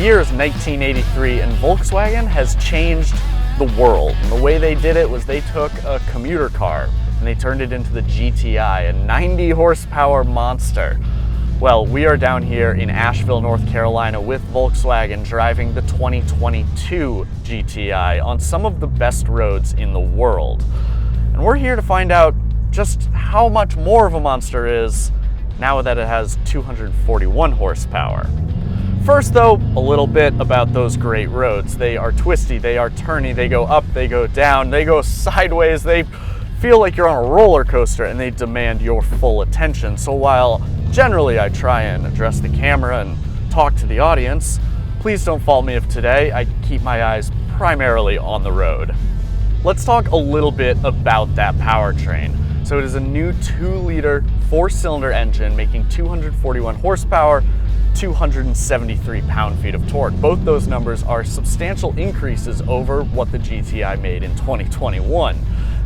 year is 1983, and Volkswagen has changed the world. And the way they did it was they took a commuter car and they turned it into the GTI, a 90 horsepower monster. Well, we are down here in Asheville, North Carolina with Volkswagen driving the 2022 GTI on some of the best roads in the world. And we're here to find out just how much more of a monster it is now that it has 241 horsepower. First though, a little bit about those great roads. They are twisty, they are turny, they go up, they go down, they go sideways, they feel like you're on a roller coaster, and they demand your full attention. So while generally I try and address the camera and talk to the audience, please don't fault me if today I keep my eyes primarily on the road. Let's talk a little bit about that powertrain. So it is a new 2-liter 4-cylinder engine making 241 horsepower, 273 pound-feet of torque. Both those numbers are substantial increases over what the GTI made in 2021.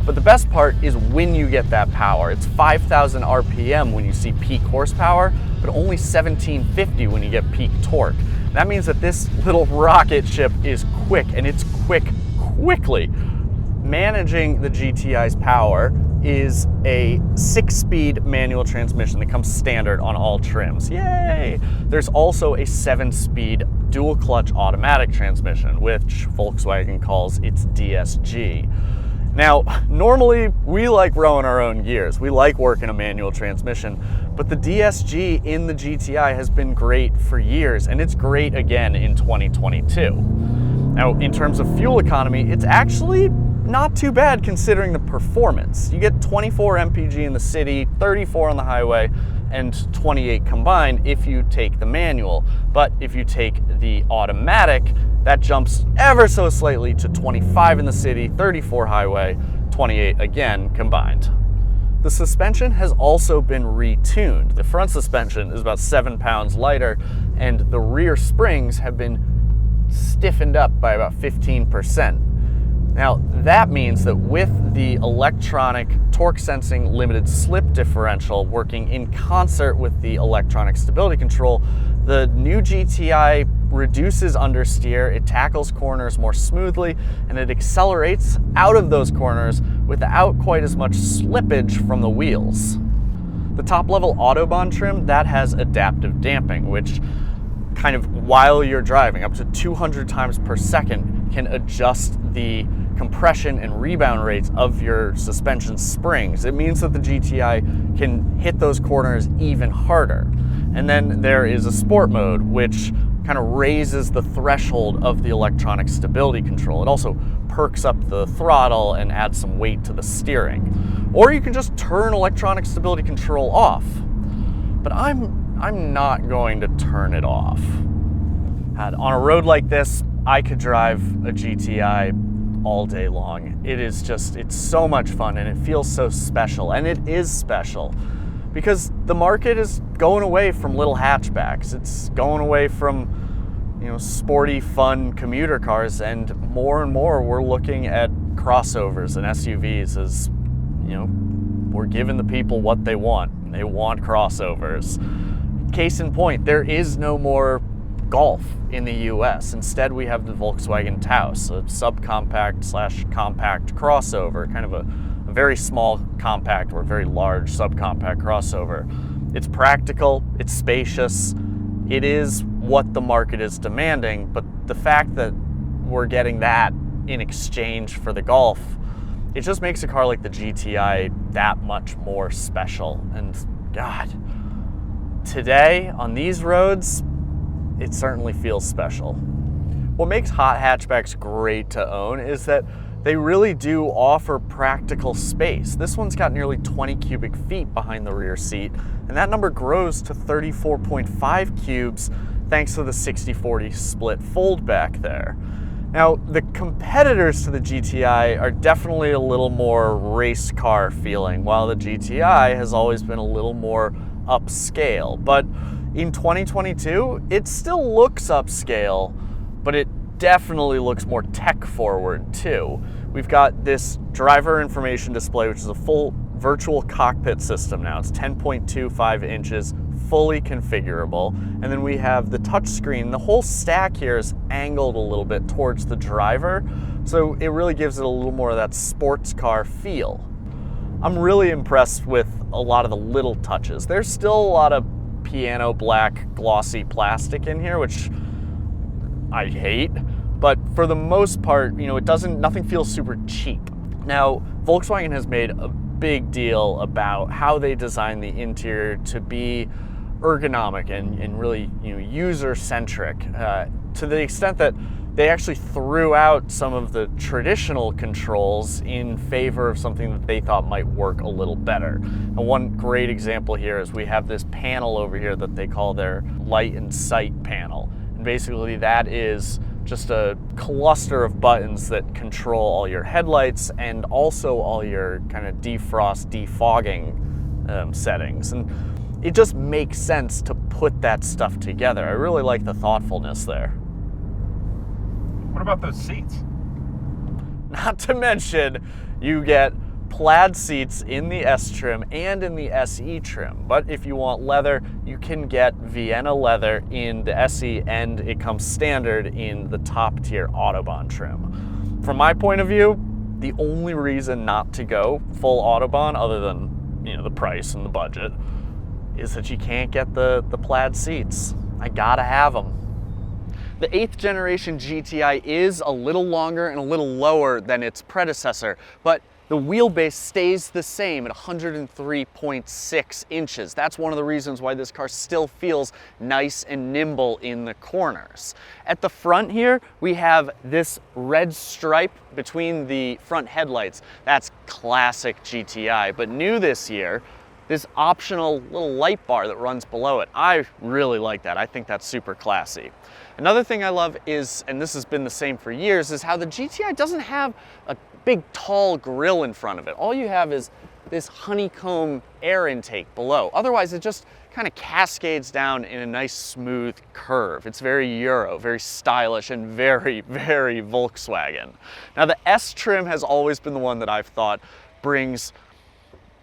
But the best part is when you get that power. It's 5,000 RPM when you see peak horsepower, but only 1,750 when you get peak torque. That means that this little rocket ship is quick, and it's quickly. Managing the GTI's power is a 6-speed manual transmission that comes standard on all trims. Yay! There's also a 7-speed dual clutch automatic transmission, which Volkswagen calls its DSG. Now, normally we like rowing our own gears. We like working a manual transmission, but the DSG in the GTI has been great for years, and it's great again in 2022. Now, in terms of fuel economy, it's actually not too bad considering the performance. You get 24 mpg in the city, 34 on the highway, and 28 combined if you take the manual. But if you take the automatic, that jumps ever so slightly to 25 in the city, 34 highway, 28 again combined. The suspension has also been retuned. The front suspension is about 7 pounds lighter, and the rear springs have been stiffened up by about 15%. Now, that means that with the electronic torque sensing limited slip differential working in concert with the electronic stability control, the new GTI reduces understeer, it tackles corners more smoothly, and it accelerates out of those corners without quite as much slippage from the wheels. The top-level Autobahn trim, that has adaptive damping, which kind of while you're driving up to 200 times per second can adjust the compression and rebound rates of your suspension springs. It means that the GTI can hit those corners even harder. And then there is a sport mode, which kind of raises the threshold of the electronic stability control. It also perks up the throttle and adds some weight to the steering. Or you can just turn electronic stability control off. But I'm not going to turn it off. On a road like this, I could drive a GTI all day long. It's so much fun, and it feels so special, and it is special because the market is going away from little hatchbacks. It's going away from, sporty, fun commuter cars, and more we're looking at crossovers and SUVs as, we're giving the people what they want. They want crossovers. Case in point, there is no more Golf in the US. Instead, we have the Volkswagen Taos, a subcompact / compact crossover, kind of a very small compact or very large subcompact crossover. It's practical, it's spacious, it is what the market is demanding, but the fact that we're getting that in exchange for the Golf, it just makes a car like the GTI that much more special. And God, today on these roads, it certainly feels special. What makes hot hatchbacks great to own is that they really do offer practical space. This one's got nearly 20 cubic feet behind the rear seat, and that number grows to 34.5 cubes thanks to the 60-40 split fold back there. Now, the competitors to the GTI are definitely a little more race car feeling, while the GTI has always been a little more upscale. But in 2022, it still looks upscale, but it definitely looks more tech forward too. We've got this driver information display, which is a full virtual cockpit system now. It's 10.25 inches, fully configurable. And then we have the touchscreen. The whole stack here is angled a little bit towards the driver, so it really gives it a little more of that sports car feel. I'm really impressed with a lot of the little touches. There's still a lot of piano black glossy plastic in here, which I hate, but for the most part, you know, nothing feels super cheap. Now, Volkswagen has made a big deal about how they design the interior to be ergonomic and really, you know, user-centric, to the extent that they actually threw out some of the traditional controls in favor of something that they thought might work a little better. And one great example here is we have this panel over here that they call their light and sight panel. And basically that is just a cluster of buttons that control all your headlights and also all your kind of defrost, defogging settings. And it just makes sense to put that stuff together. I really like the thoughtfulness there. What about those seats? Not to mention, you get plaid seats in the S trim and in the SE trim. But if you want leather, you can get Vienna leather in the SE, and it comes standard in the top tier Autobahn trim. From my point of view, the only reason not to go full Autobahn, other than, you know, the price and the budget, is that you can't get the plaid seats. I gotta have them. The 8th generation GTI is a little longer and a little lower than its predecessor, but the wheelbase stays the same at 103.6 inches. That's one of the reasons why this car still feels nice and nimble in the corners. At the front here, we have this red stripe between the front headlights. That's classic GTI, but new this year, this optional little light bar that runs below it. I really like that. I think that's super classy. Another thing I love is, and this has been the same for years, is how the GTI doesn't have a big tall grille in front of it. All you have is this honeycomb air intake below. Otherwise, it just kind of cascades down in a nice smooth curve. It's very Euro, very stylish, and very, very Volkswagen. Now the S trim has always been the one that I've thought brings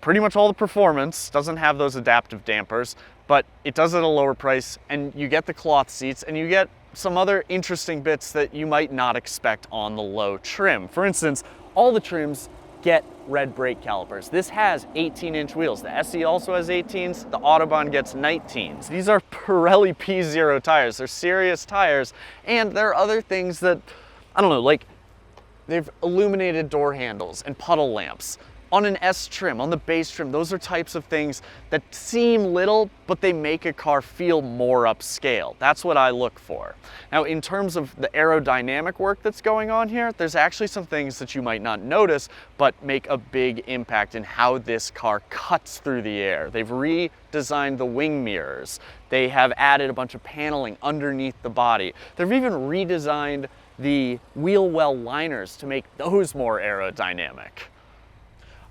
pretty much all the performance, doesn't have those adaptive dampers, but it does it at a lower price, and you get the cloth seats, and you get some other interesting bits that you might not expect on the low trim. For instance, all the trims get red brake calipers. This has 18-inch wheels. The SE also has 18s. The Autobahn gets 19s. These are Pirelli P0 tires. They're serious tires, and there are other things that, I don't know, like they've illuminated door handles and puddle lamps. On an S trim, on the base trim, those are types of things that seem little, but they make a car feel more upscale. That's what I look for. Now, in terms of the aerodynamic work that's going on here, there's actually some things that you might not notice, but make a big impact in how this car cuts through the air. They've redesigned the wing mirrors. They have added a bunch of paneling underneath the body. They've even redesigned the wheel well liners to make those more aerodynamic.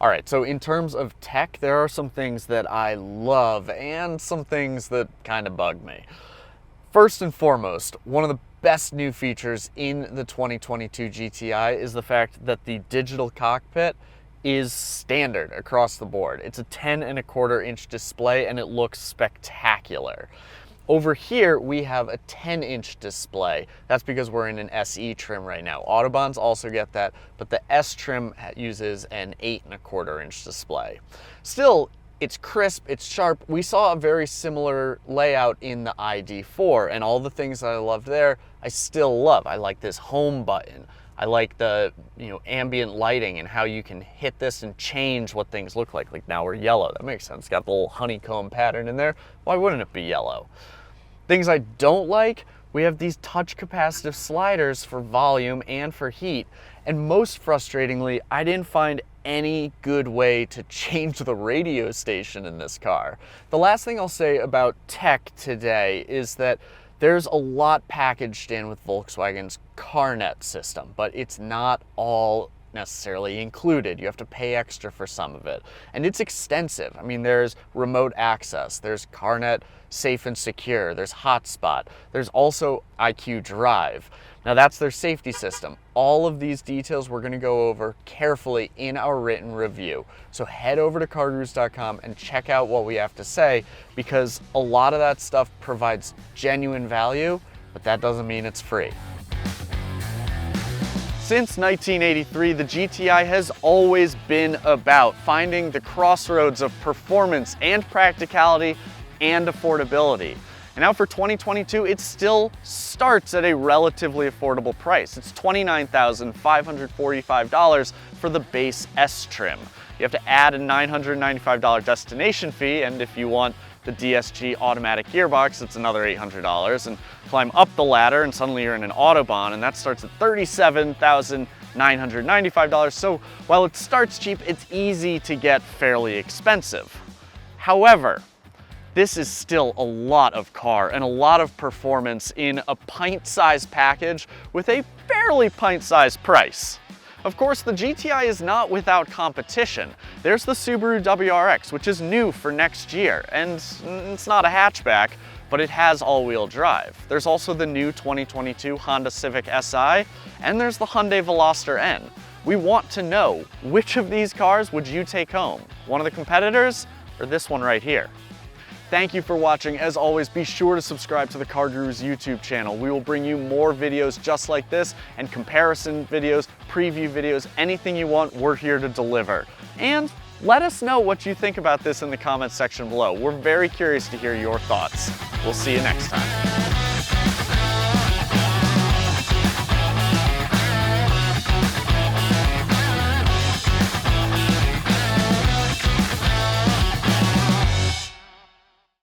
All right, so in terms of tech, there are some things that I love and some things that kind of bug me. First and foremost, one of the best new features in the 2022 GTI is the fact that the digital cockpit is standard across the board. It's a 10.25-inch display and it looks spectacular. Over here, we have a 10-inch display. That's because we're in an SE trim right now. Autobahns also get that, but the S trim uses an 8.25-inch display. Still, it's crisp, it's sharp. We saw a very similar layout in the ID4, and all the things that I loved there, I still love. I like this home button. I like the, ambient lighting and how you can hit this and change what things look like. Like now we're yellow. That makes sense. Got the little honeycomb pattern in there. Why wouldn't it be yellow? Things I don't like, we have these touch capacitive sliders for volume and for heat. And most frustratingly, I didn't find any good way to change the radio station in this car. The last thing I'll say about tech today is that there's a lot packaged in with Volkswagen's CarNet system, but it's not all necessarily included. You have to pay extra for some of it. And it's extensive. I mean, there's remote access, there's CarNet Safe and Secure, there's Hotspot, there's also IQ Drive. Now that's their safety system. All of these details we're going to go over carefully in our written review. So head over to CarGurus.com and check out what we have to say, because a lot of that stuff provides genuine value, but that doesn't mean it's free. Since 1983, the GTI has always been about finding the crossroads of performance and practicality and affordability. And now for 2022, it still starts at a relatively affordable price. It's $29,545 for the base S trim. You have to add a $995 destination fee, and if you want the DSG automatic gearbox, it's another $800, and climb up the ladder and suddenly you're in an Autobahn, and that starts at $37,995. So while it starts cheap, it's easy to get fairly expensive. However, this is still a lot of car and a lot of performance in a pint-sized package with a fairly pint-sized price. Of course, the GTI is not without competition. There's the Subaru WRX, which is new for next year, and it's not a hatchback, but it has all-wheel drive. There's also the new 2022 Honda Civic Si, and there's the Hyundai Veloster N. We want to know, which of these cars would you take home? One of the competitors, or this one right here? Thank you for watching. As always, be sure to subscribe to the CarGurus YouTube channel. We will bring you more videos just like this, and comparison videos, preview videos, anything you want, we're here to deliver. And let us know what you think about this in the comments section below. We're very curious to hear your thoughts. We'll see you next time.